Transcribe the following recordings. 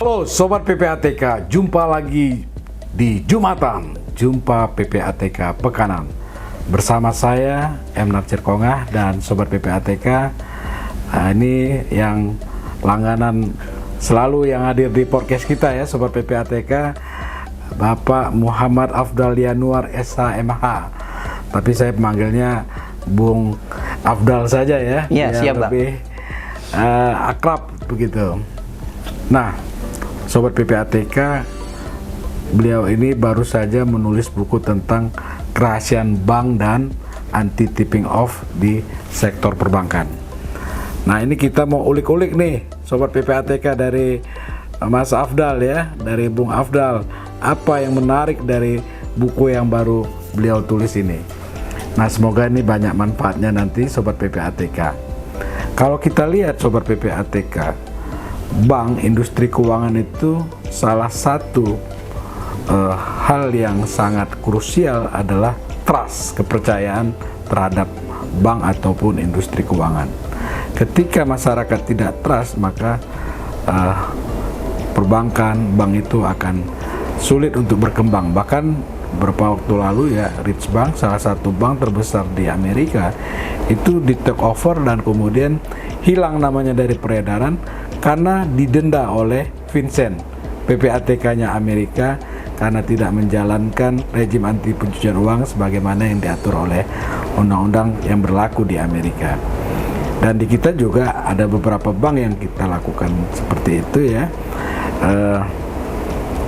Halo Sobat PPATK, jumpa lagi di Jumatan, Jumpa PPATK Pekanan. Bersama saya, M. Natsir Kongah dan Sobat PPATK. Ini yang langganan selalu yang hadir di podcast kita ya Sobat PPATK, Bapak Muhammad Afdal Yanuar SH.MH. Tapi saya memanggilnya Bung Afdal saja ya. Iya, siap Bang. Lebih akrab begitu. Nah, Sobat PPATK, beliau ini baru saja menulis buku tentang kerahasiaan bank dan anti tipping off di sektor perbankan. Nah, ini kita mau ulik-ulik nih Sobat PPATK dari Mas Afdal ya, dari Bung Afdal. Apa yang menarik dari buku yang baru beliau tulis ini? Nah, semoga ini banyak manfaatnya nanti Sobat PPATK. Kalau kita lihat Sobat PPATK, bank, industri keuangan itu salah satu hal yang sangat krusial adalah trust, kepercayaan terhadap bank ataupun industri keuangan. Ketika masyarakat tidak trust, maka perbankan, bank itu akan sulit untuk berkembang. Bahkan beberapa waktu lalu ya, Rich Bank, salah satu bank terbesar di Amerika, itu di take over dan kemudian hilang namanya dari peredaran karena didenda oleh FinCEN, PPATK-nya Amerika, karena tidak menjalankan rejim anti pencucian uang sebagaimana yang diatur oleh undang-undang yang berlaku di Amerika. Dan di kita juga ada beberapa bank yang kita lakukan seperti itu ya.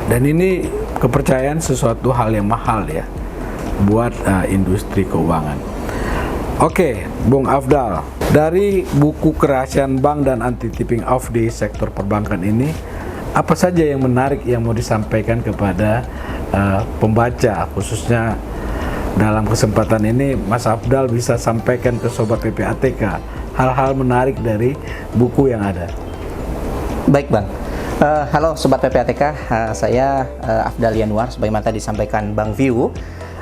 Dan ini kepercayaan sesuatu hal yang mahal ya buat industri keuangan. Oke, Bung Afdal, dari buku kerahasiaan bank dan anti tipping off di sektor perbankan ini, apa saja yang menarik yang mau disampaikan kepada pembaca, khususnya dalam kesempatan ini Mas Afdal bisa sampaikan ke Sobat PPATK hal-hal menarik dari buku yang ada. Baik Bang, halo Sobat PPATK, saya Afdal Yanuar, sebagaimana tadi disampaikan Bang View,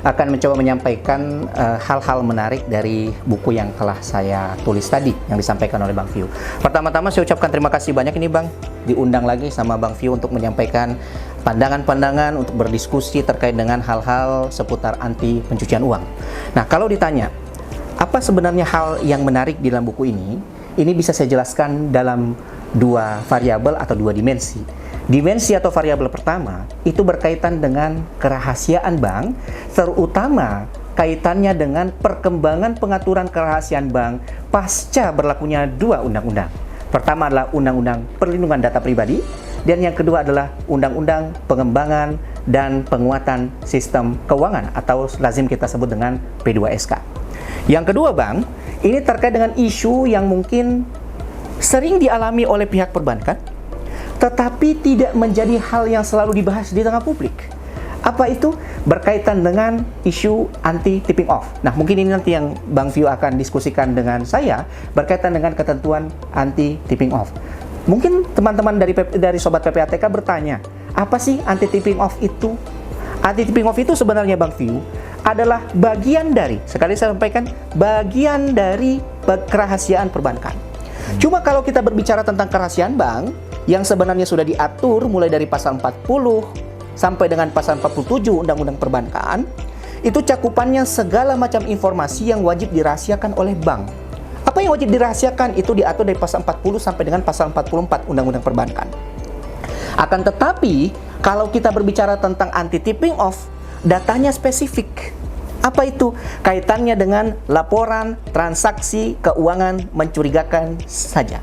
akan mencoba menyampaikan hal-hal menarik dari buku yang telah saya tulis tadi yang disampaikan oleh Bang View. Pertama-tama saya ucapkan terima kasih banyak ini Bang, diundang lagi sama Bang View untuk menyampaikan pandangan-pandangan untuk berdiskusi terkait dengan hal-hal seputar anti pencucian uang. Nah, kalau ditanya apa sebenarnya hal yang menarik di dalam buku ini bisa saya jelaskan dalam dua variabel atau dua dimensi. Dimensi atau variabel pertama itu berkaitan dengan kerahasiaan bank, terutama kaitannya dengan perkembangan pengaturan kerahasiaan bank pasca berlakunya dua undang-undang. Pertama adalah Undang-Undang Perlindungan Data Pribadi, dan yang kedua adalah Undang-Undang Pengembangan dan Penguatan Sistem Keuangan atau lazim kita sebut dengan P2SK. Yang kedua Bang, ini terkait dengan isu yang mungkin sering dialami oleh pihak perbankan, tetapi tidak menjadi hal yang selalu dibahas di tengah publik. Apa itu? Berkaitan dengan isu anti tipping off. Nah, mungkin ini nanti yang Bang View akan diskusikan dengan saya berkaitan dengan ketentuan anti tipping off. Mungkin teman-teman dari Sobat PPATK bertanya, apa sih anti tipping off itu? Anti tipping off itu sebenarnya Bang View adalah bagian dari, sekali saya sampaikan, bagian dari kerahasiaan perbankan. Cuma kalau kita berbicara tentang kerahasiaan bank yang sebenarnya sudah diatur mulai dari pasal 40 sampai dengan pasal 47 Undang-Undang Perbankan, itu cakupannya segala macam informasi yang wajib dirahasiakan oleh bank. Apa yang wajib dirahasiakan itu diatur dari pasal 40 sampai dengan pasal 44 Undang-Undang Perbankan. Akan tetapi, kalau kita berbicara tentang anti tipping off, datanya spesifik. Apa itu? Kaitannya dengan laporan transaksi keuangan mencurigakan saja.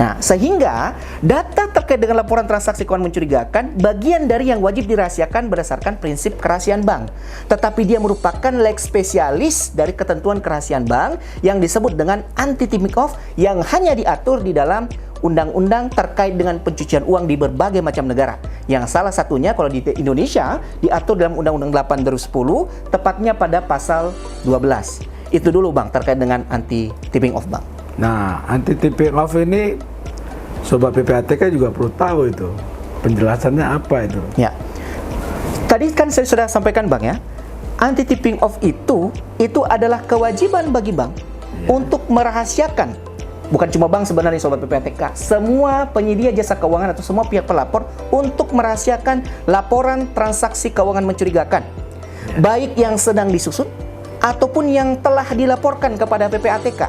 Nah, sehingga data terkait dengan laporan transaksi keuangan mencurigakan bagian dari yang wajib dirahasiakan berdasarkan prinsip kerahasiaan bank. Tetapi dia merupakan leg spesialis dari ketentuan kerahasiaan bank yang disebut dengan anti tipping off yang hanya diatur di dalam undang-undang terkait dengan pencucian uang di berbagai macam negara. Yang salah satunya kalau di Indonesia diatur dalam Undang-Undang 8 2010, tepatnya pada pasal 12. Itu dulu Bang terkait dengan anti tipping off Bang. Nah, anti tipping off ini Sobat PPATK juga perlu tahu itu penjelasannya apa itu. Ya, tadi kan saya sudah sampaikan Bang ya, anti tipping off itu adalah kewajiban bagi bank untuk merahasiakan bukan cuma bank sebenarnya Sobat PPATK, semua penyedia jasa keuangan atau semua pihak pelapor untuk merahasiakan laporan transaksi keuangan mencurigakan, baik yang sedang disusun ataupun yang telah dilaporkan kepada PPATK.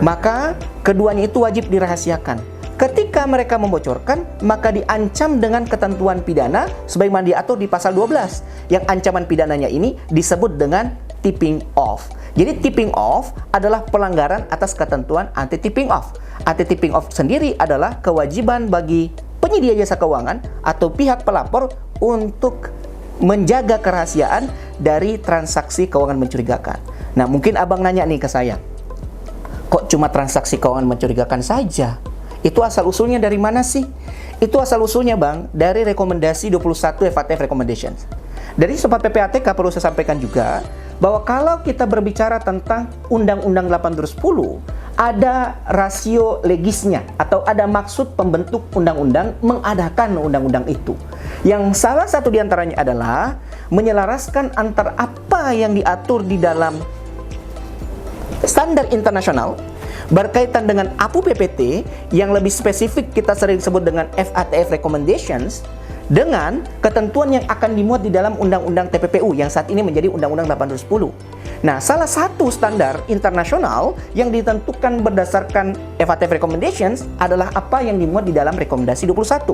Maka keduanya itu wajib dirahasiakan. Ketika mereka membocorkan, maka diancam dengan ketentuan pidana sebagaimana diatur di pasal 12, yang ancaman pidananya ini disebut dengan tipping off. Jadi tipping off adalah pelanggaran atas ketentuan anti tipping off. Anti tipping off sendiri adalah kewajiban bagi penyedia jasa keuangan atau pihak pelapor untuk menjaga kerahasiaan dari transaksi keuangan mencurigakan. Nah, mungkin abang nanya nih ke saya, kok cuma transaksi keuangan mencurigakan saja? Itu asal-usulnya dari mana sih? Itu asal-usulnya bang, dari rekomendasi 21 FATF Recommendations. Dari Sobat PPATK perlu saya sampaikan juga, bahwa kalau kita berbicara tentang Undang-Undang 810, ada rasio legisnya, atau ada maksud pembentuk undang-undang mengadakan undang-undang itu. Yang salah satu diantaranya adalah menyelaraskan antara apa yang diatur di dalam standar internasional berkaitan dengan APU PPT, yang lebih spesifik kita sering sebut dengan FATF Recommendations, dengan ketentuan yang akan dimuat di dalam Undang-Undang TPPU yang saat ini menjadi Undang-Undang 810. Nah, salah satu standar internasional yang ditentukan berdasarkan FATF Recommendations adalah apa yang dimuat di dalam Rekomendasi 21.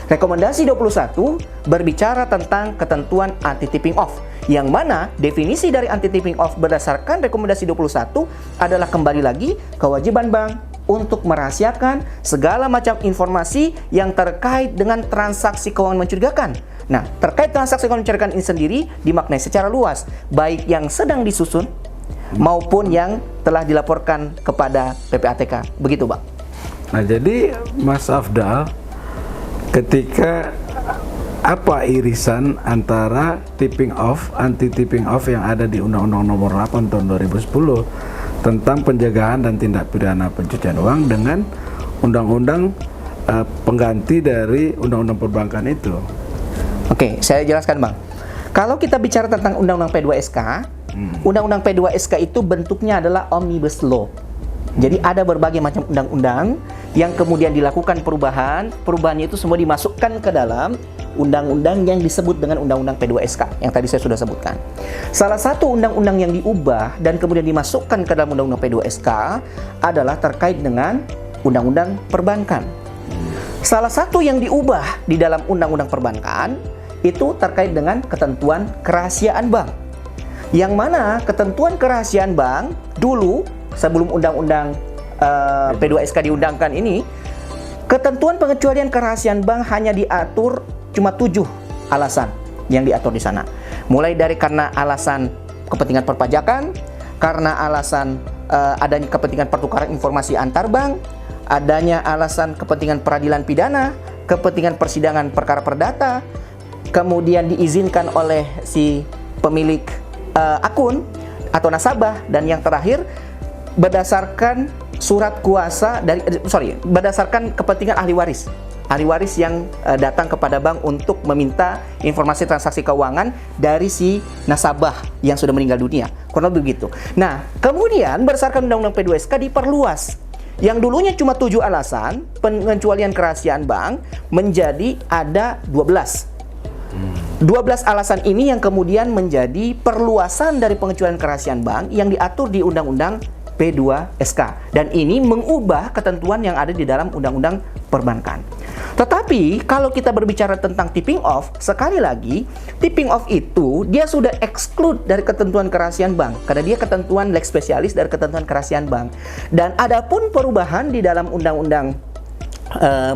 Rekomendasi 21 berbicara tentang ketentuan anti-tipping off, yang mana definisi dari anti-tipping off berdasarkan Rekomendasi 21 adalah kembali lagi kewajiban bank untuk merahasiakan segala macam informasi yang terkait dengan transaksi keuangan mencurigakan. Nah, terkait transaksi keuangan mencurigakan ini sendiri dimaknai secara luas, baik yang sedang disusun maupun yang telah dilaporkan kepada PPATK. Begitu, Bang. Nah, jadi Mas Afdal, ketika apa irisan antara tipping off, anti-tipping off yang ada di Undang-Undang Nomor 8 Tahun 2010 tentang pencegahan dan tindak pidana pencucian uang dengan Undang-Undang pengganti dari Undang-Undang Perbankan itu? Oke, saya jelaskan Bang. Kalau kita bicara tentang Undang-Undang P2SK, Undang-Undang P2SK itu bentuknya adalah Omnibus Law. Jadi ada berbagai macam undang-undang yang kemudian dilakukan perubahannya itu semua dimasukkan ke dalam undang-undang yang disebut dengan Undang-Undang P2SK yang tadi saya sudah sebutkan. Salah satu undang-undang yang diubah dan kemudian dimasukkan ke dalam Undang-Undang P2SK adalah terkait dengan Undang-Undang Perbankan. Salah satu yang diubah di dalam Undang-Undang Perbankan itu terkait dengan ketentuan kerahasiaan bank. Yang mana ketentuan kerahasiaan bank dulu sebelum Undang-Undang P2SK diundangkan ini, ketentuan pengecualian kerahasiaan bank hanya diatur cuma 7 alasan yang diatur di sana. Mulai dari karena alasan kepentingan perpajakan, karena alasan adanya kepentingan pertukaran informasi antar bank, adanya alasan kepentingan peradilan pidana, kepentingan persidangan perkara perdata, kemudian diizinkan oleh si pemilik akun atau nasabah, dan yang terakhir berdasarkan surat kuasa dari berdasarkan kepentingan ahli waris yang datang kepada bank untuk meminta informasi transaksi keuangan dari si nasabah yang sudah meninggal dunia. Kurang lebih begitu. Nah, kemudian berdasarkan Undang-Undang P2SK diperluas. Yang dulunya cuma 7 alasan pengecualian kerahasiaan bank menjadi ada 12. 12 alasan ini yang kemudian menjadi perluasan dari pengecualian kerahasiaan bank yang diatur di Undang-Undang P2SK, dan ini mengubah ketentuan yang ada di dalam Undang-Undang Perbankan. Tetapi kalau kita berbicara tentang tipping off, sekali lagi tipping off itu dia sudah exclude dari ketentuan kerahasiaan bank karena dia ketentuan lex spesialis dari ketentuan kerahasiaan bank. Dan adapun perubahan di dalam Undang-Undang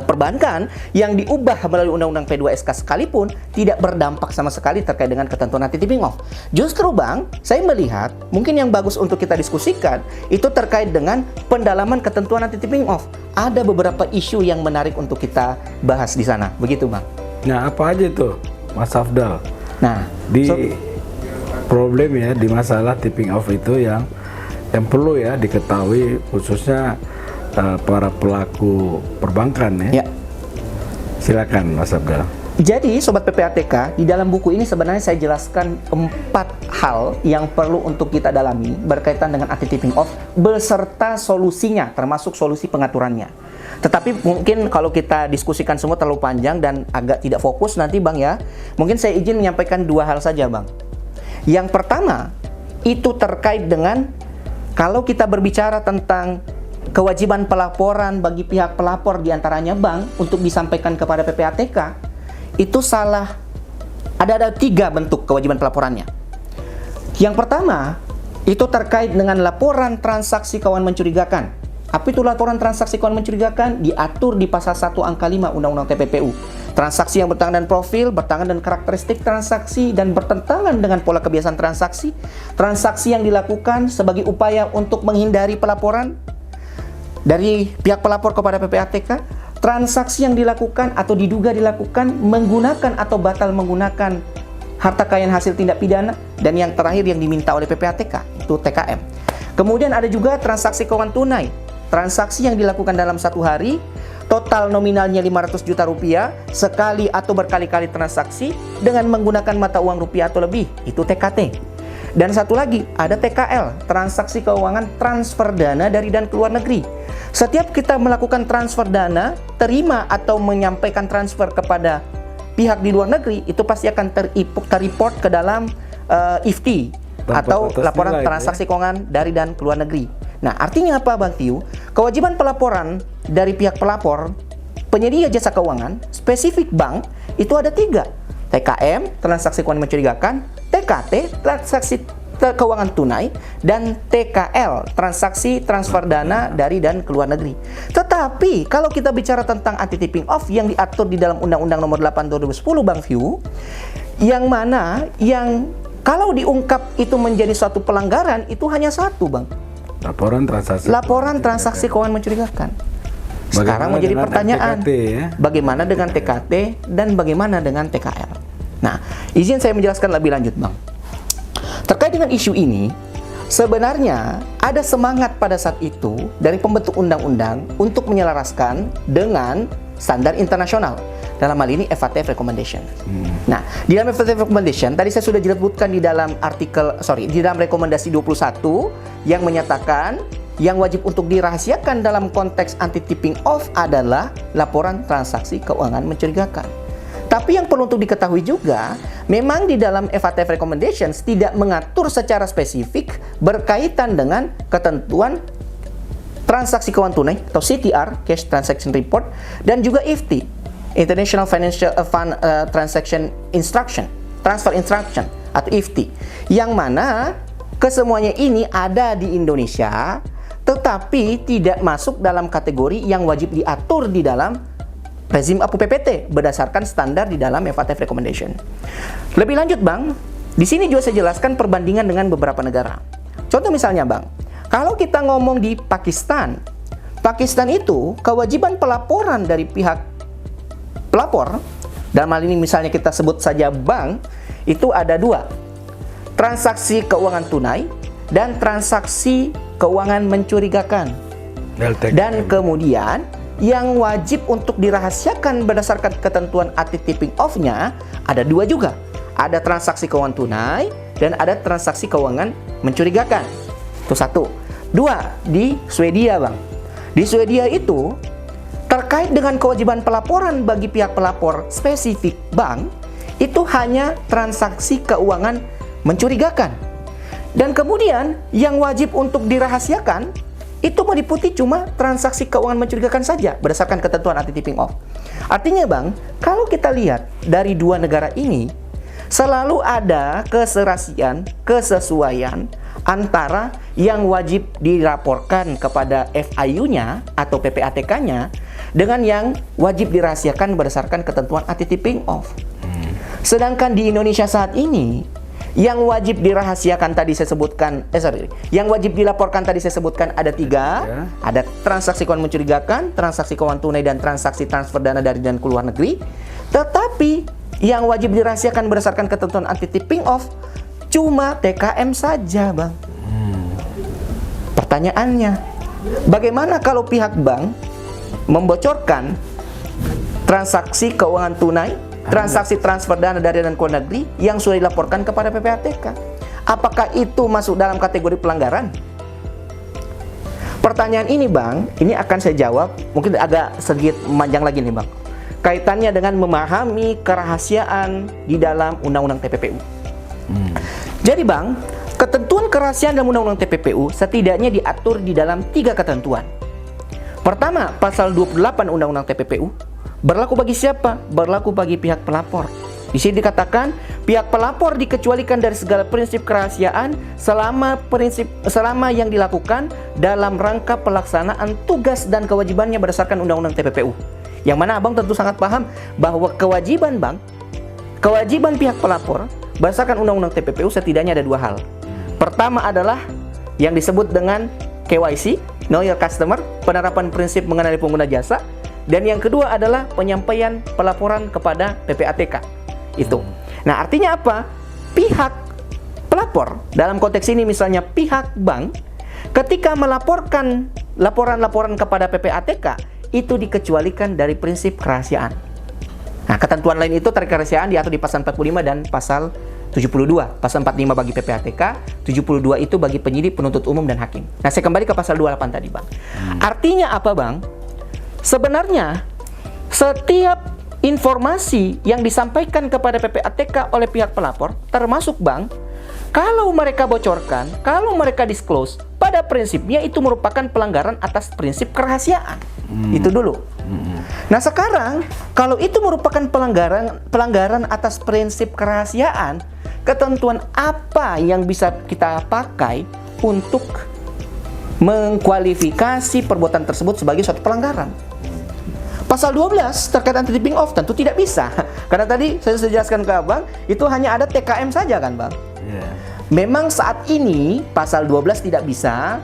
Perbankan yang diubah melalui Undang-Undang P2SK sekalipun tidak berdampak sama sekali terkait dengan ketentuan anti tipping off. Justru Bang, saya melihat mungkin yang bagus untuk kita diskusikan itu terkait dengan pendalaman ketentuan anti tipping off. Ada beberapa isu yang menarik untuk kita bahas di sana. Begitu Bang. Nah, apa aja tuh Mas Afdal? Nah, problem ya di masalah tipping off itu yang perlu ya diketahui khususnya para pelaku perbankan ya. Ya. Silakan Mas Afdal. Jadi Sobat PPATK, di dalam buku ini sebenarnya saya jelaskan 4 hal yang perlu untuk kita dalami berkaitan dengan anti-tipping off beserta solusinya, termasuk solusi pengaturannya. Tetapi mungkin kalau kita diskusikan semua terlalu panjang dan agak tidak fokus nanti Bang ya, mungkin saya izin menyampaikan 2 hal saja Bang. Yang pertama, itu terkait dengan kalau kita berbicara tentang kewajiban pelaporan bagi pihak pelapor diantaranya bank untuk disampaikan kepada PPATK, itu salah. Ada 3 bentuk kewajiban pelaporannya. Yang pertama, itu terkait dengan laporan transaksi keuangan mencurigakan. Apa itu laporan transaksi keuangan mencurigakan? Diatur di pasal 1 angka 5 Undang-Undang TPPU. Transaksi yang bertentangan dengan profil, bertentangan dengan karakteristik transaksi, dan bertentangan dengan pola kebiasaan transaksi. Transaksi yang dilakukan sebagai upaya untuk menghindari pelaporan dari pihak pelapor kepada PPATK. Transaksi yang dilakukan atau diduga dilakukan menggunakan atau batal menggunakan harta kekayaan hasil tindak pidana, dan yang terakhir yang diminta oleh PPATK itu TKM. Kemudian ada juga transaksi keuangan tunai, transaksi yang dilakukan dalam 1 hari, total nominalnya 500 juta rupiah, sekali atau berkali-kali transaksi dengan menggunakan mata uang rupiah atau lebih, itu TKT. Dan satu lagi, ada TKL, transaksi keuangan transfer dana dari dan keluar negeri. Setiap kita melakukan transfer dana, terima atau menyampaikan transfer kepada pihak di luar negeri, itu pasti akan terreport ke dalam IFT atau laporan transaksi keuangan dari dan keluar negeri. Nah, artinya apa Bang Tiu? Kewajiban pelaporan dari pihak pelapor, penyedia jasa keuangan, spesifik bank, itu ada 3. TKM, transaksi keuangan mencurigakan, TKT, transaksi keuangan tunai, dan TKL, transaksi transfer dana dari dan keluar negeri. Tetapi kalau kita bicara tentang anti-tipping off yang diatur di dalam Undang-Undang Nomor 8 2010 Bang View, yang mana yang kalau diungkap itu menjadi suatu pelanggaran, itu hanya 1 Bang. Laporan transaksi keuangan mencurigakan. Sekarang menjadi pertanyaan, TKT, ya? Bagaimana dengan TKT dan bagaimana dengan TKL? Nah, izin saya menjelaskan lebih lanjut Bang. Terkait dengan isu ini, sebenarnya ada semangat pada saat itu dari pembentuk undang-undang untuk menyelaraskan dengan standar internasional. Dalam hal ini FATF Recommendation. Nah, di dalam FATF Recommendation, tadi saya sudah disebutkan di dalam di dalam rekomendasi 21 yang menyatakan yang wajib untuk dirahasiakan dalam konteks anti-tipping off adalah laporan transaksi keuangan mencurigakan. Tapi yang perlu untuk diketahui juga, memang di dalam FATF Recommendations tidak mengatur secara spesifik berkaitan dengan ketentuan transaksi keuangan tunai atau CTR, Cash Transaction Report, dan juga IFT, International Financial Fund Transaction Instruction, Transfer Instruction atau IFT, yang mana kesemuanya ini ada di Indonesia, tetapi tidak masuk dalam kategori yang wajib diatur di dalam rezim APU PPT berdasarkan standar di dalam FATF Recommendation. Lebih lanjut Bang, di sini juga saya jelaskan perbandingan dengan beberapa negara. Contoh misalnya Bang, kalau kita ngomong di Pakistan itu kewajiban pelaporan dari pihak pelapor, dalam hal ini misalnya kita sebut saja bank, itu ada 2, transaksi keuangan tunai dan transaksi keuangan mencurigakan. Dan kemudian yang wajib untuk dirahasiakan berdasarkan ketentuan anti-tipping off-nya ada 2 juga. Ada transaksi keuangan tunai dan ada transaksi keuangan mencurigakan. Itu 1. 2, di Swedia Bang. Di Swedia itu terkait dengan kewajiban pelaporan bagi pihak pelapor spesifik bank, itu hanya transaksi keuangan mencurigakan. Dan kemudian yang wajib untuk dirahasiakan itu meliputi cuma transaksi keuangan mencurigakan saja berdasarkan ketentuan anti-tipping off. Artinya Bang, kalau kita lihat dari 2 negara ini, selalu ada kesesuaian antara yang wajib dilaporkan kepada FIU-nya atau PPATK-nya dengan yang wajib dirahasiakan berdasarkan ketentuan anti-tipping off. Sedangkan di Indonesia saat ini, yang wajib dirahasiakan tadi saya sebutkan, yang wajib dilaporkan tadi saya sebutkan ada 3, ada transaksi keuangan mencurigakan, transaksi keuangan tunai, dan transaksi transfer dana dari dan keluar negeri. Tetapi yang wajib dirahasiakan berdasarkan ketentuan anti-tipping off cuma TKM saja Bang. Pertanyaannya, bagaimana kalau pihak bank membocorkan transaksi keuangan tunai transaksi transfer dana dari dan ke luar negeri yang sudah dilaporkan kepada PPATK. Apakah itu masuk dalam kategori pelanggaran? Pertanyaan ini Bang, ini akan saya jawab, mungkin agak sedikit panjang lagi nih Bang. Kaitannya dengan memahami kerahasiaan di dalam Undang-Undang TPPU. Jadi Bang, ketentuan kerahasiaan dalam Undang-Undang TPPU setidaknya diatur di dalam 3 ketentuan. Pertama, pasal 28 Undang-Undang TPPU berlaku bagi siapa? Berlaku bagi pihak pelapor. Di sini dikatakan pihak pelapor dikecualikan dari segala prinsip kerahasiaan selama yang dilakukan dalam rangka pelaksanaan tugas dan kewajibannya berdasarkan Undang-Undang TPPU. Yang mana Abang tentu sangat paham bahwa kewajiban pihak pelapor berdasarkan Undang-Undang TPPU setidaknya ada 2 hal. Pertama adalah yang disebut dengan KYC, Know Your Customer, penerapan prinsip mengenali pengguna jasa, dan yang kedua adalah penyampaian pelaporan kepada PPATK. Itu. Nah, artinya apa? Pihak pelapor, dalam konteks ini misalnya pihak bank, ketika melaporkan laporan-laporan kepada PPATK, itu dikecualikan dari prinsip kerahasiaan. Nah, ketentuan lain itu terkait kerahasiaan diatur di pasal 45 dan pasal 72. Pasal 45 bagi PPATK, 72 itu bagi penyidik, penuntut umum, dan hakim. Nah, saya kembali ke pasal 28 tadi, Bang. Artinya apa, Bang? Sebenarnya, setiap informasi yang disampaikan kepada PPATK oleh pihak pelapor, termasuk bank, kalau mereka bocorkan, kalau mereka disclose, pada prinsipnya itu merupakan pelanggaran atas prinsip kerahasiaan. Itu dulu. Nah, sekarang kalau itu merupakan pelanggaran atas prinsip kerahasiaan, ketentuan apa yang bisa kita pakai untuk mengkualifikasi perbuatan tersebut sebagai suatu pelanggaran? Pasal 12 terkait anti tipping off tentu tidak bisa. Karena tadi saya sudah jelaskan ke Abang, itu hanya ada TKM saja kan Bang? Yeah. Memang saat ini pasal 12 tidak bisa,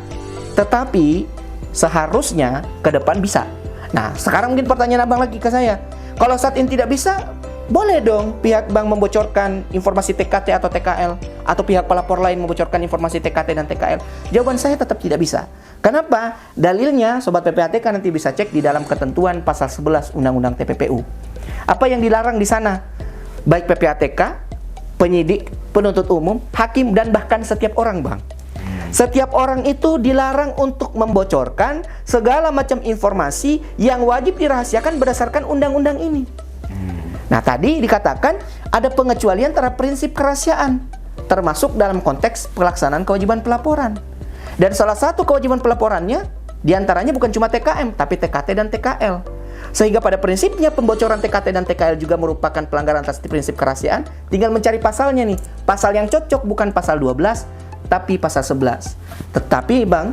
tetapi seharusnya ke depan bisa. Nah, sekarang mungkin pertanyaan Abang lagi ke saya. Kalau saat ini tidak bisa, boleh dong pihak bank membocorkan informasi TKT atau TKL, atau pihak pelapor lain membocorkan informasi TKT dan TKL? Jawaban saya tetap tidak bisa. Kenapa? Dalilnya, Sobat PPATK nanti bisa cek di dalam ketentuan pasal 11 Undang-Undang TPPU. Apa yang dilarang di sana? Baik PPATK, penyidik, penuntut umum, hakim, dan bahkan setiap orang, Bang. Setiap orang itu dilarang untuk membocorkan segala macam informasi yang wajib dirahasiakan berdasarkan undang-undang ini. Nah, tadi dikatakan ada pengecualian terhadap prinsip kerahasiaan, termasuk dalam konteks pelaksanaan kewajiban pelaporan. Dan salah satu kewajiban pelaporannya diantaranya bukan cuma TKM, tapi TKT dan TKL. Sehingga pada prinsipnya pembocoran TKT dan TKL juga merupakan pelanggaran atas prinsip kerahasiaan. Tinggal mencari pasalnya nih. Pasal yang cocok bukan pasal 12, tapi pasal 11. Tetapi Bang,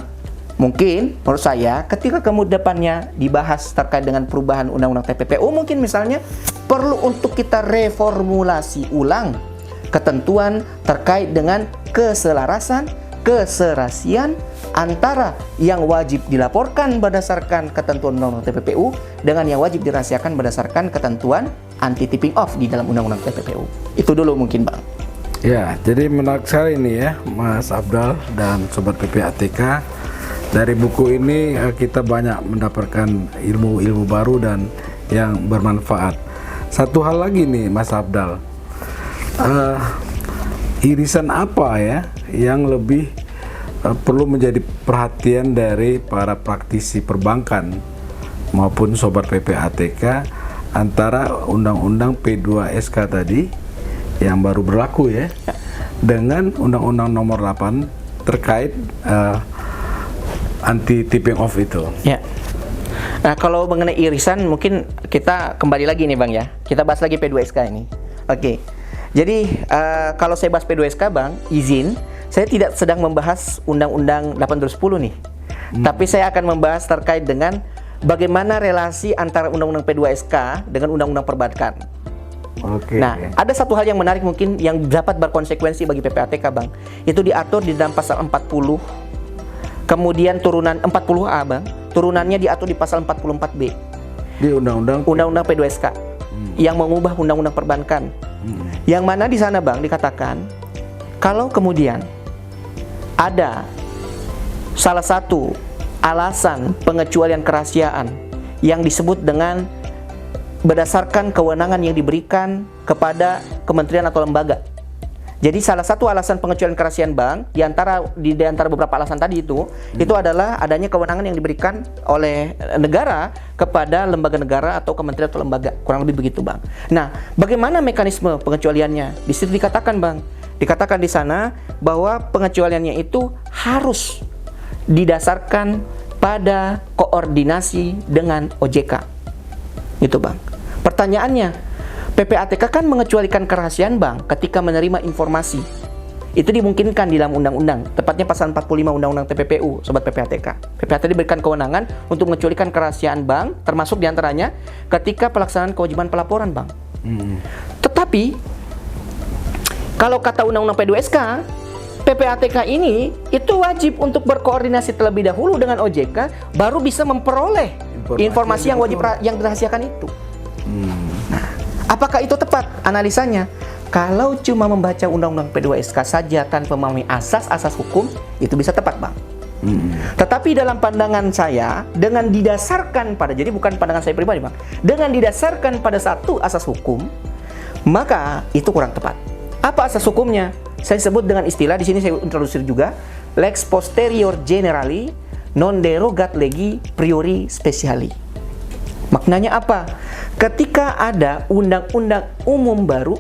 mungkin menurut saya ketika kemudiannya dibahas terkait dengan perubahan Undang-Undang TPPU, mungkin misalnya perlu untuk kita reformulasi ulang ketentuan terkait dengan keselarasan, keserasian antara yang wajib dilaporkan berdasarkan ketentuan Undang-Undang TPPU dengan yang wajib dirahasiakan berdasarkan ketentuan anti tipping off di dalam Undang-Undang TPPU. Itu dulu mungkin Bang. Ya, jadi menarik sekali ini ya Mas Afdal dan Sobat PPATK. Dari buku ini kita banyak mendapatkan ilmu-ilmu baru dan yang bermanfaat. Satu hal lagi nih Mas Afdal, irisan apa ya yang lebih perlu menjadi perhatian dari para praktisi perbankan maupun Sobat PPATK antara Undang-Undang P2SK tadi yang baru berlaku ya dengan Undang-Undang Nomor 8 terkait anti tipping off itu. Ya. Nah, kalau mengenai irisan mungkin kita kembali lagi nih Bang ya. Kita bahas lagi P2SK ini. Oke. Jadi kalau saya bahas P2SK Bang, izin saya tidak sedang membahas Undang-Undang 8 2010 nih. Tapi saya akan membahas terkait dengan bagaimana relasi antara Undang-Undang P2SK dengan Undang-Undang Perbankan. Oke. Nah, ada satu hal yang menarik mungkin yang dapat berkonsekuensi bagi PPATK Bang. Itu diatur di dalam pasal 40. Kemudian turunan 40A Bang. Turunannya diatur di pasal 44B. Di Undang-Undang P2SK yang mengubah Undang-Undang Perbankan. Yang mana di sana Bang dikatakan kalau kemudian ada salah satu alasan pengecualian kerahasiaan yang disebut dengan berdasarkan kewenangan yang diberikan kepada kementerian atau lembaga. Jadi salah satu alasan pengecualian kerahasiaan bank di antara beberapa alasan tadi itu adalah adanya kewenangan yang diberikan oleh negara kepada lembaga negara atau kementerian atau lembaga, kurang lebih begitu, Bang. Nah, bagaimana mekanisme pengecualiannya? Di situ dikatakan, Bang, dikatakan di sana bahwa pengecualiannya itu harus didasarkan pada koordinasi dengan OJK. Gitu, Bang. Pertanyaannya, PPATK kan mengecualikan kerahasiaan bank ketika menerima informasi. Itu dimungkinkan di dalam undang-undang, tepatnya pasal 45 Undang-Undang TPPU, Sobat PPATK. PPATK diberikan kewenangan untuk mengecualikan kerahasiaan bank, termasuk diantaranya ketika pelaksanaan kewajiban pelaporan bank. Tetapi, kalau kata Undang-Undang P2SK, PPATK ini itu wajib untuk berkoordinasi terlebih dahulu dengan OJK, baru bisa memperoleh informasi yang dirahasiakan itu. Apakah itu tepat analisanya? Kalau cuma membaca Undang-Undang P2SK saja tanpa memahami asas-asas hukum, itu bisa tepat, Bang. Tetapi dalam pandangan saya, dengan didasarkan pada, jadi bukan pandangan saya pribadi, Bang, dengan didasarkan pada satu asas hukum, maka itu kurang tepat. Apa asas hukumnya? Saya sebut dengan istilah, di sini saya introduksi juga, lex posterior generali non derogat legi priori speciali. Maknanya apa? Ketika ada undang-undang umum baru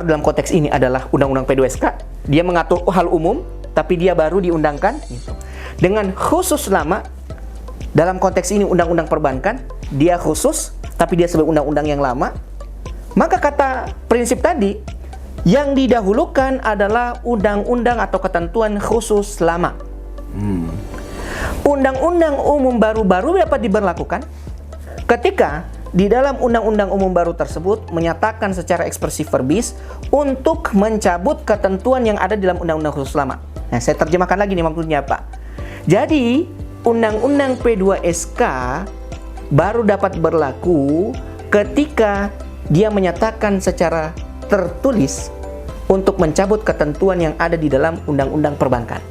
dalam konteks ini adalah Undang-Undang P2SK, dia mengatur hal umum, tapi dia baru diundangkan. Gitu. Dengan khusus lama, dalam konteks ini Undang-Undang Perbankan, dia khusus, tapi dia sebagai undang-undang yang lama. Maka kata prinsip tadi, yang didahulukan adalah undang-undang atau ketentuan khusus lama. Undang-undang umum baru dapat diberlakukan ketika di dalam undang-undang umum baru tersebut menyatakan secara ekspresif verbis untuk mencabut ketentuan yang ada di dalam undang-undang khusus lama. Nah, saya terjemahkan lagi nih maksudnya apa. Jadi, undang-undang P2SK baru dapat berlaku ketika dia menyatakan secara tertulis untuk mencabut ketentuan yang ada di dalam undang-undang perbankan.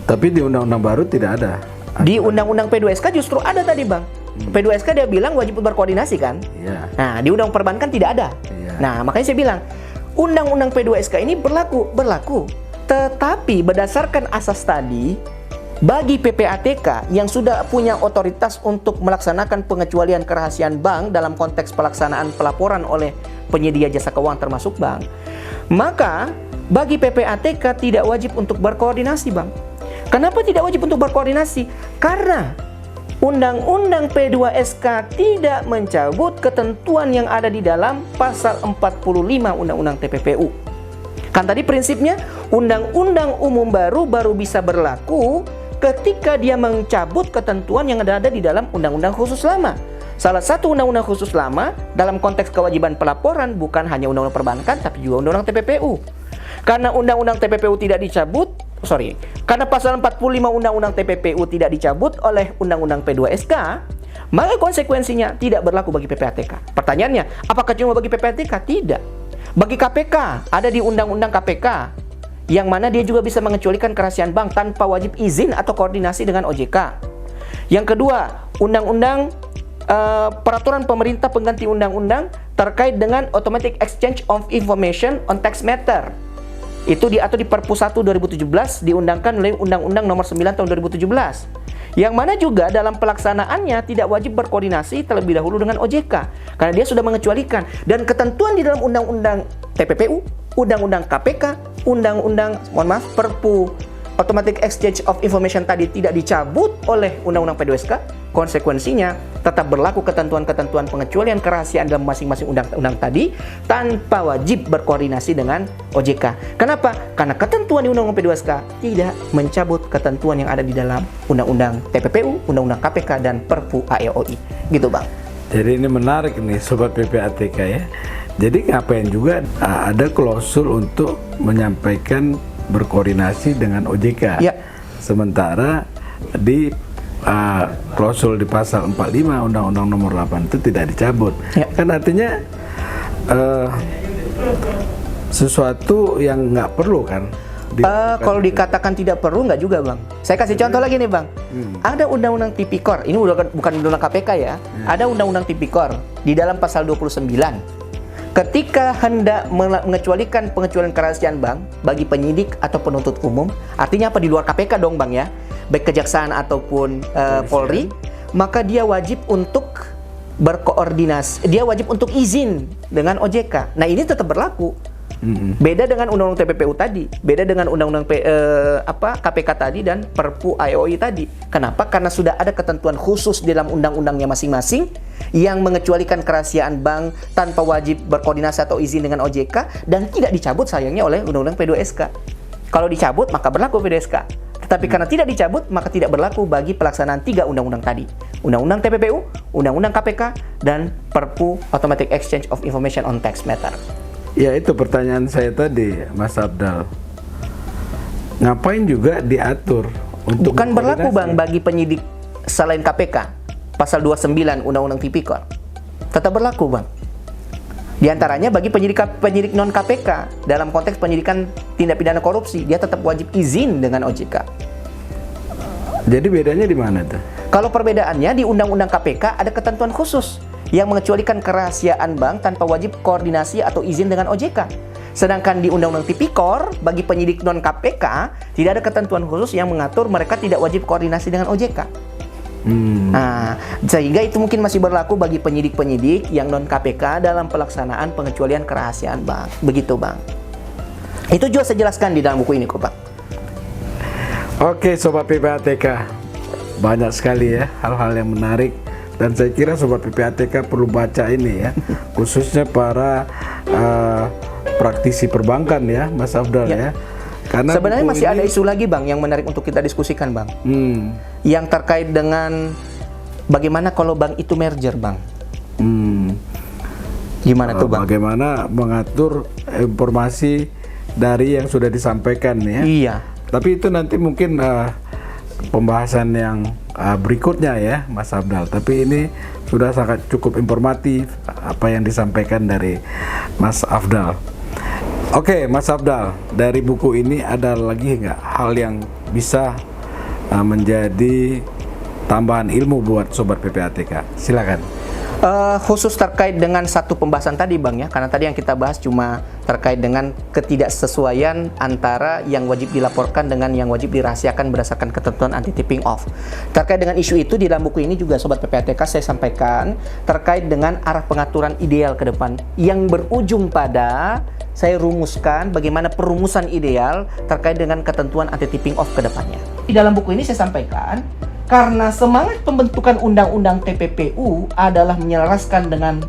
Tapi di undang-undang baru tidak ada. Di undang-undang P2SK justru ada tadi, Bang. P2SK dia bilang wajib berkoordinasi kan? Iya. Nah, di undang perbankan tidak ada. Iya. Nah, makanya saya bilang undang-undang P2SK ini berlaku. Tetapi berdasarkan asas tadi, bagi PPATK yang sudah punya otoritas untuk melaksanakan pengecualian kerahasiaan bank dalam konteks pelaksanaan pelaporan oleh penyedia jasa keuangan termasuk bank, maka bagi PPATK tidak wajib untuk berkoordinasi, Bang. Kenapa tidak wajib untuk berkoordinasi? Karena Undang-Undang P2SK tidak mencabut ketentuan yang ada di dalam pasal 45 Undang-Undang TPPU. Kan tadi prinsipnya Undang-Undang umum baru bisa berlaku ketika dia mencabut ketentuan yang ada di dalam Undang-Undang khusus lama. Salah satu Undang-Undang khusus lama dalam konteks kewajiban pelaporan bukan hanya Undang-Undang Perbankan tapi juga Undang-Undang TPPU. Karena Undang-Undang TPPU tidak dicabut, karena pasal 45 Undang-Undang TPPU tidak dicabut oleh Undang-Undang P2SK, maka konsekuensinya tidak berlaku bagi PPATK. Pertanyaannya, apakah cuma bagi PPATK? Tidak. Bagi KPK, ada di Undang-Undang KPK, yang mana dia juga bisa mengecualikan kerahasiaan bank tanpa wajib izin atau koordinasi dengan OJK. Yang kedua, Undang-Undang Peraturan Pemerintah Pengganti Undang-Undang terkait dengan Automatic Exchange of Information on Tax Matter. Itu diatur di Perpu 1 2017, diundangkan oleh Undang-Undang Nomor 9 Tahun 2017. Yang mana juga dalam pelaksanaannya tidak wajib berkoordinasi terlebih dahulu dengan OJK karena dia sudah mengecualikan. Dan ketentuan di dalam Undang-Undang TPPU, Undang-Undang KPK, Perpu Automatic Exchange of Information tadi tidak dicabut oleh Undang-Undang P2SK, konsekuensinya tetap berlaku ketentuan-ketentuan pengecualian kerahasiaan dalam masing-masing undang-undang tadi tanpa wajib berkoordinasi dengan OJK. Kenapa? Karena ketentuan di Undang-Undang P2SK tidak mencabut ketentuan yang ada di dalam Undang-Undang TPPU, Undang-Undang KPK, dan Perpu AEOI. Gitu, Bang. Jadi ini menarik nih Sobat PPATK ya. Jadi ngapain juga ada klausul untuk menyampaikan berkoordinasi dengan OJK. Ya. Sementara di klausul di pasal 45 Undang-Undang Nomor 8 itu tidak dicabut. Ya. Kan artinya sesuatu yang nggak perlu kan. Kalau dikatakan tidak perlu, nggak juga, Bang. Saya kasih contoh lagi nih, Bang. Ada Undang-Undang Tipikor. Ini bukan Undang-Undang KPK ya. Ada Undang-Undang Tipikor di dalam pasal 29. Ketika hendak mengecualikan pengecualian kerahasiaan bank bagi penyidik atau penuntut umum, artinya apa, di luar KPK dong Bang ya, baik kejaksaan ataupun Polri, maka dia wajib untuk berkoordinasi, dia wajib untuk izin dengan OJK. Nah, ini tetap berlaku. Beda dengan Undang-Undang TPPU tadi, beda dengan Undang-Undang KPK tadi dan Perpu AOI tadi. Kenapa? Karena sudah ada ketentuan khusus di dalam undang-undangnya masing-masing yang mengecualikan kerahasiaan bank tanpa wajib berkoordinasi atau izin dengan OJK dan tidak dicabut sayangnya oleh Undang-Undang P2SK. Kalau dicabut maka berlaku P2SK. Tetapi karena tidak dicabut maka tidak berlaku bagi pelaksanaan 3 undang-undang tadi. Undang-Undang TPPU, Undang-Undang KPK, dan Perpu Automatic Exchange of Information on Tax Matter. Ya, itu pertanyaan saya tadi, Mas Afdal. Ngapain juga diatur untuk bukan berlaku Bang bagi penyidik selain KPK. Pasal 29 Undang-Undang Tipikor tetap berlaku Bang. Di antaranya bagi penyidik non KPK dalam konteks penyidikan tindak pidana korupsi, dia tetap wajib izin dengan OJK. Jadi bedanya di mana tuh? Kalau perbedaannya di Undang-Undang KPK ada ketentuan khusus yang mengecualikan kerahasiaan bank tanpa wajib koordinasi atau izin dengan OJK. Sedangkan di Undang-Undang Tipikor bagi penyidik non KPK tidak ada ketentuan khusus yang mengatur mereka tidak wajib koordinasi dengan OJK. Nah, sehingga itu mungkin masih berlaku bagi penyidik-penyidik yang non KPK dalam pelaksanaan pengecualian kerahasiaan bank. Begitu Bang. Itu juga saya jelaskan di dalam buku ini kok Bang. Oke Sobat PPATK, banyak sekali ya hal-hal yang menarik. Dan saya kira Sobat PPATK perlu baca ini ya, khususnya para praktisi perbankan ya, Mas Afdal ya. Karena sebenarnya masih ada isu lagi Bang yang menarik untuk kita diskusikan Bang. Yang terkait dengan bagaimana kalau bank itu merger Bang. Gimana tuh Bang? Bagaimana mengatur informasi dari yang sudah disampaikan ya. Iya. Tapi itu nanti mungkin pembahasan yang berikutnya ya Mas Afdal. Tapi ini sudah sangat cukup informatif apa yang disampaikan dari Mas Afdal. Oke Mas Afdal, dari buku ini ada lagi nggak hal yang bisa menjadi tambahan ilmu buat Sobat PPATK? Silakan. Khusus terkait dengan satu pembahasan tadi Bang ya, karena tadi yang kita bahas cuma terkait dengan ketidaksesuaian antara yang wajib dilaporkan dengan yang wajib dirahasiakan berdasarkan ketentuan anti tipping off. Terkait dengan isu itu di dalam buku ini juga Sobat PPATK saya sampaikan terkait dengan arah pengaturan ideal ke depan yang berujung pada saya rumuskan bagaimana perumusan ideal terkait dengan ketentuan anti tipping off ke depannya. Di dalam buku ini saya sampaikan karena semangat pembentukan Undang-Undang TPPU adalah menyelaraskan dengan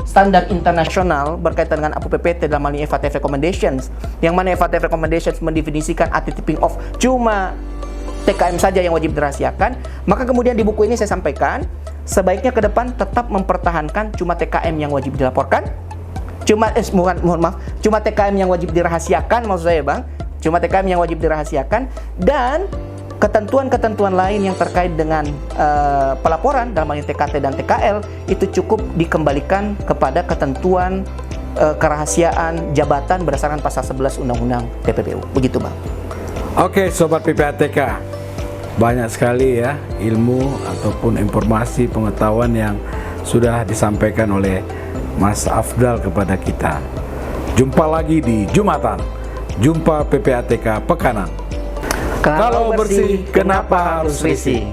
standar internasional berkaitan dengan APPT dalam hal ini FATF Recommendations, yang mana FATF Recommendations mendefinisikan anti tipping off cuma TKM saja yang wajib dirahasiakan, maka kemudian di buku ini saya sampaikan sebaiknya ke depan tetap mempertahankan cuma TKM yang wajib dilaporkan, cuma TKM yang wajib dirahasiakan maksud saya Bang, cuma TKM yang wajib dirahasiakan, dan ketentuan-ketentuan lain yang terkait dengan pelaporan dalam hal ini TKT dan TKL itu cukup dikembalikan kepada ketentuan kerahasiaan jabatan berdasarkan pasal 11 Undang-Undang TPPU. Begitu Bang. Oke Sobat PPATK, banyak sekali ya ilmu ataupun informasi pengetahuan yang sudah disampaikan oleh Mas Afdal kepada kita. Jumpa lagi di Jumatan, Jumpa PPATK Pekanan. Kalau bersih, kenapa harus risih?